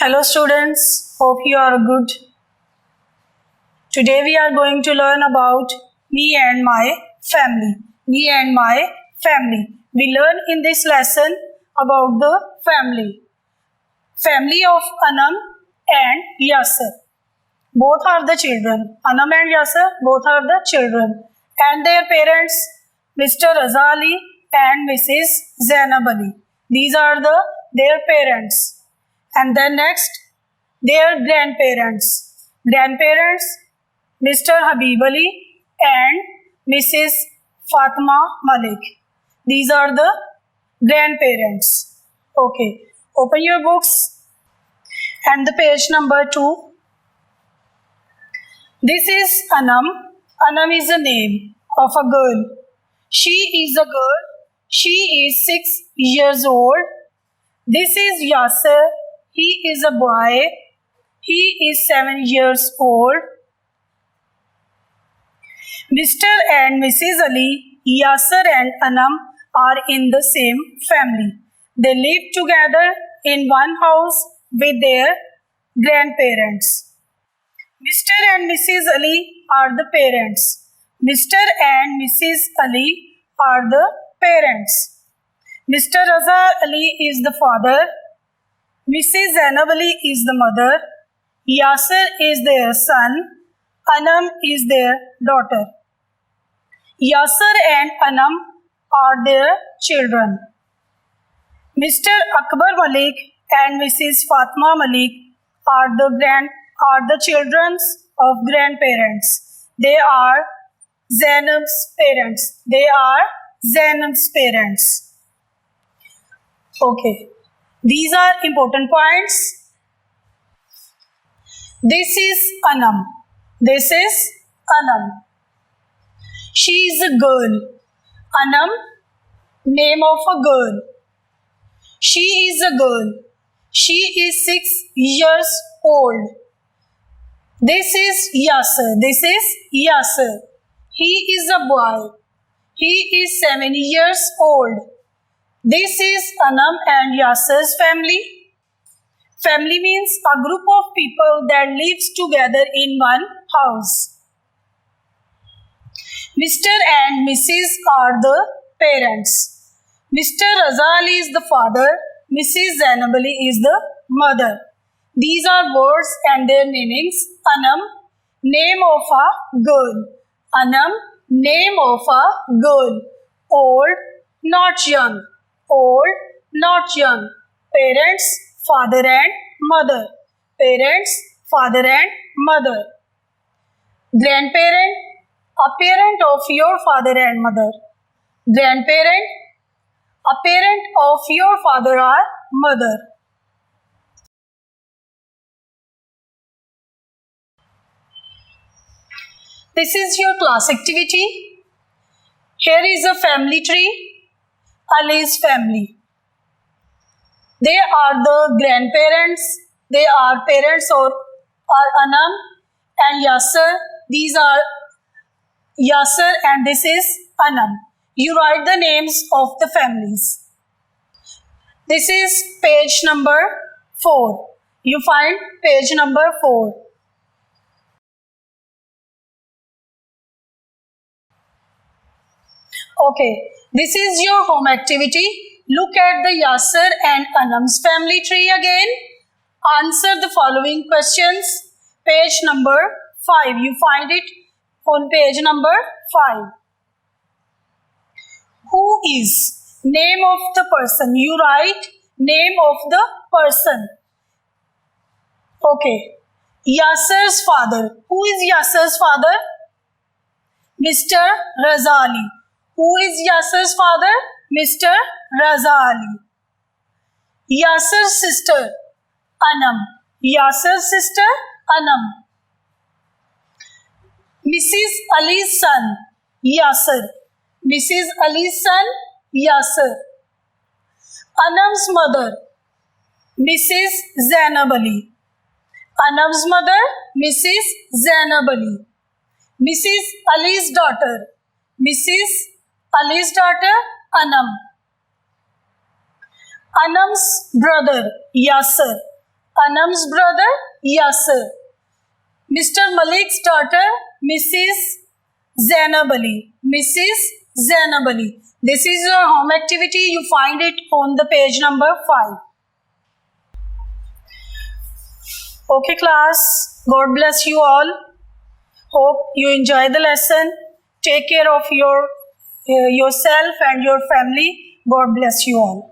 Hello students, hope you are good. Today we are going to learn about me and my family. Me and my family. We learn in this lesson about the family. Family of Anam and Yasser. Both are the children. Anam and Yasser, both are the children. And their parents, Mr. Raza Ali and Mrs. Zainab Ali. These are their parents. And then next, their grandparents. Grandparents, Mr. Habib Ali and Mrs. Fatima Malik. These are the grandparents. Okay, open your books and the page number 2. This is Anam. Anam is the name of a girl. She is a girl. She is 6 years old. This is Yasser. He is a boy. He is 7 years old. Mr. and Mrs. Ali, Yasser and Anam are in the same family. They live together in one house with their grandparents. Mr. and Mrs. Ali are the parents. Mr. and Mrs. Ali are the parents. Mr. Raza Ali is the father. Mrs. Zainab Ali is the mother. Yasser is their son. Anam is their daughter. Yasser and Anam are their children. Mr. Akbar Malik and Mrs. Fatima Malik are the children of grandparents. They are Zainab's parents. Okay. These are important points. This is Anam. She is a girl. Anam, name of a girl. She is a girl. She is 6 years old. This is Yasser. He is a boy. He is 7 years old. This is Anam and Yasser's family. Family means a group of people that lives together in one house. Mr. and Mrs. are the parents. Mr. Raza Ali is the father. Mrs. Zainab Ali is the mother. These are words and their meanings. Anam, name of a girl. Anam, name of a girl. Old, not young. Old, not young. Parents, father and mother. Parents, father and mother. Grandparent, a parent of your father and mother. Grandparent, a parent of your father or mother. This is your class activity. Here is a family tree. Ali's family. They are the grandparents. They are parents of Anam and Yasser. These are Yasser and this is Anam. You write the names of the families. This is page number 4. You find page number 4. Okay, this is your home activity. Look at the Yasser and Anam's family tree again. Answer the following questions. Page number 5. You find it on page number 5. Who is? Name of the person. You write name of the person. Okay. Yasser's father. Who is Yasser's father? Mr. Raza Ali. Who is Yasser's father? Mr. Raza Ali. Yasser's sister, Anam. Yasser's sister, Anam. Mrs. Ali's son, Yasser. Mrs. Ali's son, Yasser. Anam's mother, Mrs. Zainab Ali. Anam's mother, Mrs. Zainab Ali. Mrs. Ali's daughter, Mrs. Ali's daughter, Anam. Anam's brother, Yasser. Anam's brother Yasser. Mr. Malik's daughter Mrs. Zainab Ali. Mrs. Zainab Ali. This is your home activity. You find it on the page number 5. Okay class, God bless you all. Hope you enjoy the lesson. Take care of yourself and your family. God bless you all.